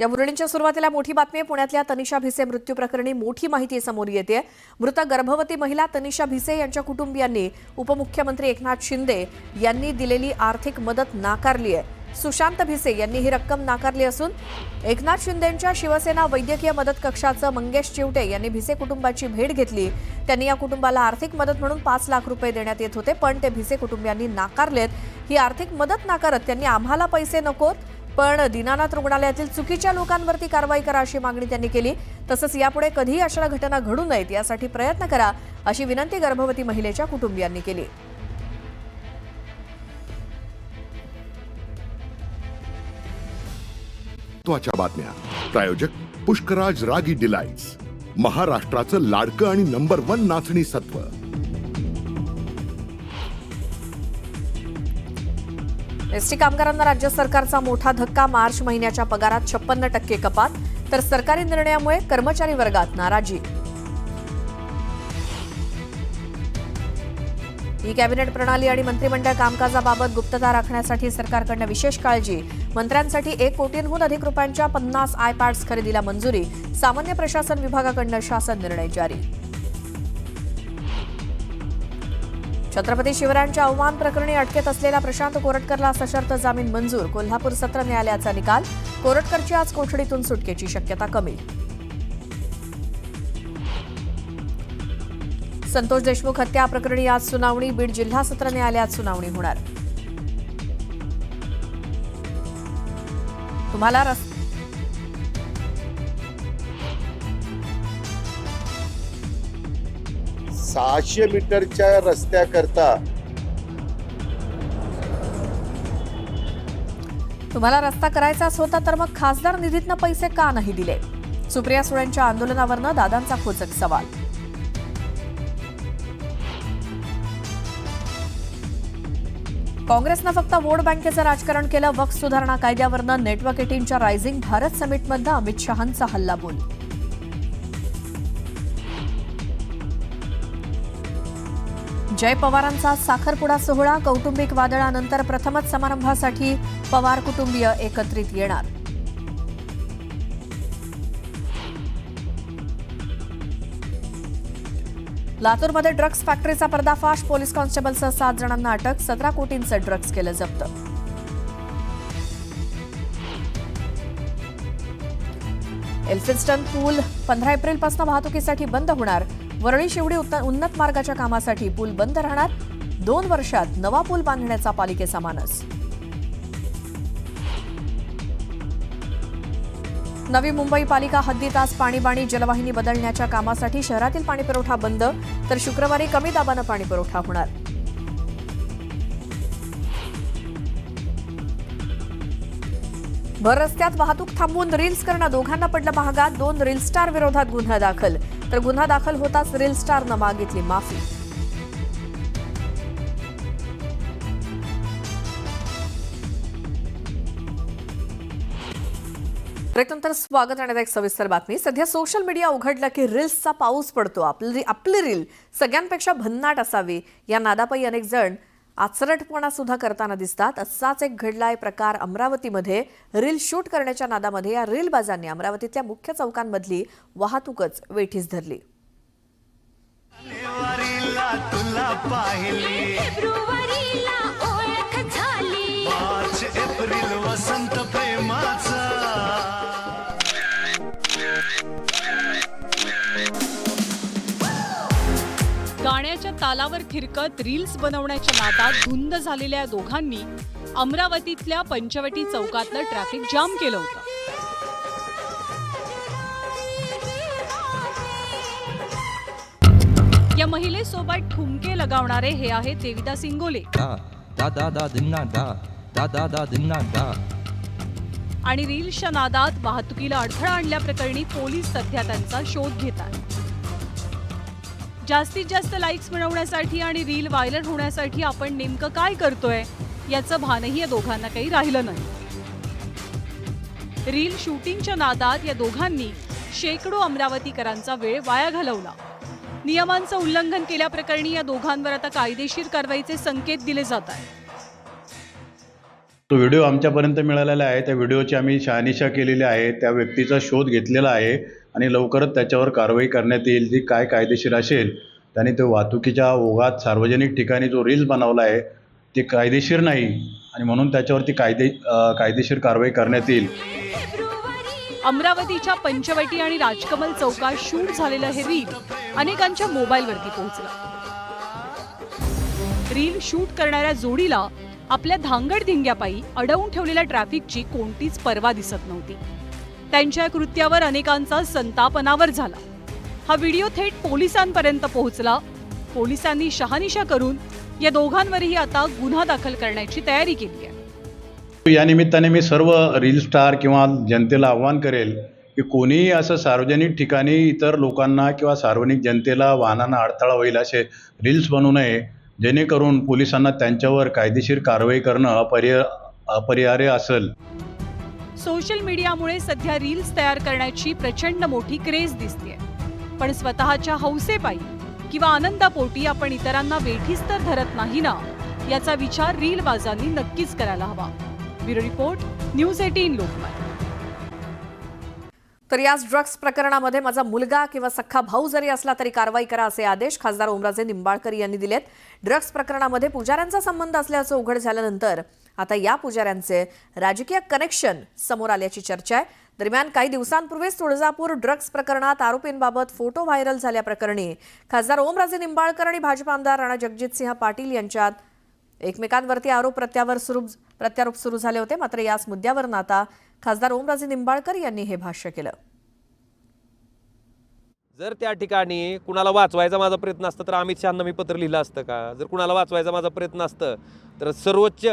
या बुलेटिनच्या सुरुवातीला मोठी बातमी. पुण्यातल्या तनिषा भिसे मृत्यू प्रकरणी मोठी माहिती समोर येते. मृत गर्भवती महिला तनिषा भिसे यांच्या कुटुंबियांनी उपमुख्यमंत्री एकनाथ शिंदे यांनी दिलेली आर्थिक मदत नाकारली आहे. सुशांत भिसे यांनी ही रक्कम नाकारली असून एकनाथ शिंदेंच्या शिवसेना वैद्यकीय मदत कक्षाचं मंगेश चिवटे यांनी भिसे कुटुंबाची भेट घेतली. त्यांनी या कुटुंबाला आर्थिक मदत म्हणून 5 लाख रुपये देण्यात येत होते, पण ते भिसे कुटुंबियांनी नाकारलेत. ही आर्थिक मदत नाकारत त्यांनी आम्हाला पैसे नकोत, पण दीनानाथ रुग्णालयातील चुकीच्या लोकांवरती कारवाई करा अशी मागणी त्यांनी केली. तसंच यापुढे कधीही अशा घटना घडू नयेत यासाठी प्रयत्न करा अशी विनंती गर्भवती महिलेच्या कुटुंबियांनी केली. महत्त्वाच्या बातम्या. प्रायोजक पुष्कराज रागी डिलाइट्स, महाराष्ट्राचं लाडकं आणि नंबर 1 नाचणी सत्व. एसटी कामगारांना राज्य सरकारचा मोठा धक्का. मार्च महिन्याच्या पगारात 56% कपात, तर सरकारी निर्णयामुळे कर्मचारी वर्गात नाराजी. ई कॅबिनेट प्रणाली आणि मंत्रिमंडळ कामकाजाबाबत गुप्तता राखण्यासाठी सरकारकडून विशेष काळजी. मंत्र्यांसाठी 1 कोटींहून अधिक रुपयांच्या 50 आयपॅड्स खरेदीला मंजुरी. सामान्य प्रशासन विभागाकडून शासन निर्णय जारी. छत्रपती शिवरायांच्या अवमान प्रकरणी अटकेत असलेल्या प्रशांत कोरटकरला सशर्त जामीन मंजूर. कोल्हापूर सत्र न्यायालयाचा निकाल. कोरटकरची आज कोठडीतून सुटकेची शक्यता कमी. संतोष देशमुख हत्या प्रकरणी आज सुनावणी. बीड जिल्हा सत्र न्यायालयात सुनावणी होणार. तुम्हाला 600 मीटरच्या रस्त्याकरता तुम्हाला रस्ता करायचाच होता तर मग खासदार निधीतनं पैसे का नाही दिले? सुप्रिया सुळेंच्या आंदोलनावरनं दादांचा खोचक सवाल. काँग्रेसनं फक्त वोट बँकेचं राजकारण केलं. वक्फ सुधारणा कायद्यावरनं नेटवर्क 18च्या रायझिंग भारत समिटमधनं अमित शहांचा हल्लाबोल. जय पवारांचा साखरपुडा सोहळा. कौटुंबिक वादळानंतर प्रथमच समारंभासाठी पवार कुटुंबीय एकत्रित येणार. लातूरमध्ये ड्रग्ज फॅक्टरीचा पर्दाफाश. पोलीस कॉन्स्टेबलसह 7 जणांना अटक. 17 कोटींचं ड्रग्ज केलं जप्त. एल्फिन्स्टन पूल 15 एप्रिलपासून वाहतुकीसाठी बंद होणार. वरळी शिवडी उन्नत मार्गाच्या कामासाठी पूल बंद राहणार. 2 वर्षात नवा पूल बांधण्याचा पालिकेचा मानस. नवी मुंबई पालिका हद्दीत आज पाणीबाणी जलवाहिनी बदलण्याच्या कामासाठी शहरातील पाणीपुरवठा बंद, तर शुक्रवारी कमी दाबानं पाणीपुरवठा होणार. भर रस्त्यात वाहतूक थांबवून रील्स करणं दोघांना पडलं महागात. 2 रील स्टार विरोधात गुन्हा दाखल, तर गुन्हा दाखल होताच रील स्टारनं मागितली माफी. नंतर स्वागत आणि एक सविस्तर बातमी. सध्या सोशल मीडिया उघडलं की रील्सचा पाऊस पडतो. आपली रील सगळ्यांपेक्षा भन्नाट असावी या नादापायी अनेक जण आचरटपणा सुद्धा करताना दिसतात. असाच एक घडलाय प्रकार अमरावतीमध्ये. रील शूट करण्याच्या नादामध्ये या रीलबाजांनी अमरावतीतल्या मुख्य चौकांमधली वाहतूकच वेठीस धरली. गाण्याच्या तालावर थिरकत रील्स बनवण्याच्या नादात धुंद झालेल्या दोघांनी अमरावतीतल्या पंचवटी चौकातलं ट्रॅफिक जाम केलं होतं. या महिलेसोबत ठुमके लगावणारे हे आहेत देविदास इंगोले आणि रील्सच्या नादात वाहतुकीला अडथळा आणल्याप्रकरणी पोलीस सध्या त्यांचा शोध घेतात. जास्तीत जास्त लाईक्स मिळवण्यासाठी आणि रील व्हायरल होण्यासाठी आपण नेमकं काय करतोय याचं भानही या दोघांना काही राहिलं नाही. रील शूटिंगच्या नादात या दोघांनी शेकडो अमरावतीकरांचा वेळ वाया घालवला. नियमांचं उल्लंघन केल्याप्रकरणी या दोघांवर आता कायदेशीर कारवाईचे संकेत दिले जात आहेत. तो व्हिडिओ आमच्यापर्यंत मिळालेला आहे. त्या व्हिडिओची आम्ही शहानिशा केलेली आहे. त्या व्यक्तीचा शोध घेतलेला आहे आणि लवकरच त्याच्यावर कारवाई करण्यात येईल. जी काय कायदेशीर असेल. त्याने तो वाहतुकीच्या ओघात सार्वजनिक ठिकाणी जो रील्स बनवला आहे ते कायदेशीर नाही आणि म्हणून त्याच्यावरती कायदेशीर कारवाई करण्यात येईल. अमरावतीच्या पंचवटी आणि राजकमल चौकात शूट झालेलं हे रील अनेकांच्या मोबाईलवरती पोहोचलं. रील शूट करणाऱ्या जोडीला आपल्या धांगडधिंग्यापायी अडवून ठेवलेल्या ट्रॅफिकची कोणतीच पर्वा दिसत नव्हती. त्यांच्या कृत्यावर अनेकांचा संताप अनावर झाला. हा व्हिडिओ थेट पोलिसांपर्यंत पोहोचला. पोलिसांनी शहानिशा करून या दोघांवरही आता गुन्हा दाखल करण्याची तयारी केली आहे. या निमित्ताने मी सर्व रील स्टार किंवा जनतेला आव्हान करेल की कोणीही असं सार्वजनिक ठिकाणी इतर लोकांना किंवा सार्वजनिक जनतेला वाहनांना अडथळा होईल असे रील्स बनवू नये, जेणेकरून पोलिसांना त्यांच्यावर कायदेशीर कारवाई करणं अपरिहार्य असेल. सोशल मीडियामुळे सध्या रील्स तयार करण्याची प्रचंड मोठी क्रेज दिसते. पण स्वतःच्या हौसेपायी किंवा आनंदापोटी आपण इतरांना वेठीस तर धरत नाही ना, याचा विचार रीलबाजांनी नक्कीच करायला हवा. Bureau report, news 18 Lokmat. तर याच ड्रग्ज प्रकरणामध्ये माझा मुलगा किंवा सख्खा भाऊ जरी असला तरी कारवाई करा असे आदेश खासदार ओमराजे निंबाळकर यांनी दिलेत. ड्रग्ज प्रकरणामध्ये पुजाऱ्यांचा संबंध असल्याचं उघड झाल्यानंतर आता या पुजाऱ्यांचे राजकीय कनेक्शन समोर आल्याची चर्चा आहे. दरम्यान काही दिवसांपूर्वीच तुळजापूर ड्रग्ज प्रकरणात आरोपींबाबत फोटो व्हायरल झाल्याप्रकरणी खासदार ओमराजे निंबाळकर आणि भाजप आमदार राणा जगजितसिंह पाटील यांच्यात एकमेकांवरती आरोप प्रत्यारोप सुरू झाले होते. मात्र याच मुद्द्यावरून आता खासदार ओमराजे निंबाळकर यांनी हे भाष्य केलं. जर त्या ठिकाणी कुणाला वाचवायचा माझा प्रयत्न असता तर अमित शहांना मी पत्र लिहिलं असतं का? जर कुणाला वाचवायचा माझा प्रयत्न असतं तर सर्वोच्च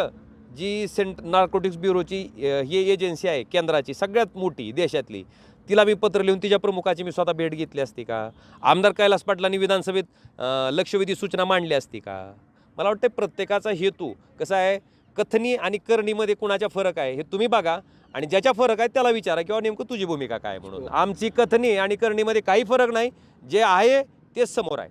जी नार्कोटिक्स ब्युरोची ही एजन्सी आहे केंद्राची सगळ्यात मोठी देशातली, तिला मी पत्र लिहून तिच्या प्रमुखाची मी स्वतः भेट घेतली असती का? आमदार कैलास पाटलांनी विधानसभेत लक्षवेधी सूचना मांडली असती का? मला वाटतं प्रत्येकाचा हेतू कसा आहे, कथनी आणि करणीमध्ये कुणाचा फरक आहे हे तुम्ही बघा आणि ज्याच्या फरक आहे त्याला विचारा किंवा नेमकं तुझी भूमिका काय म्हणून. आमची कथनी आणि करणीमध्ये काही फरक नाही, जे आहे तेच समोर आहे.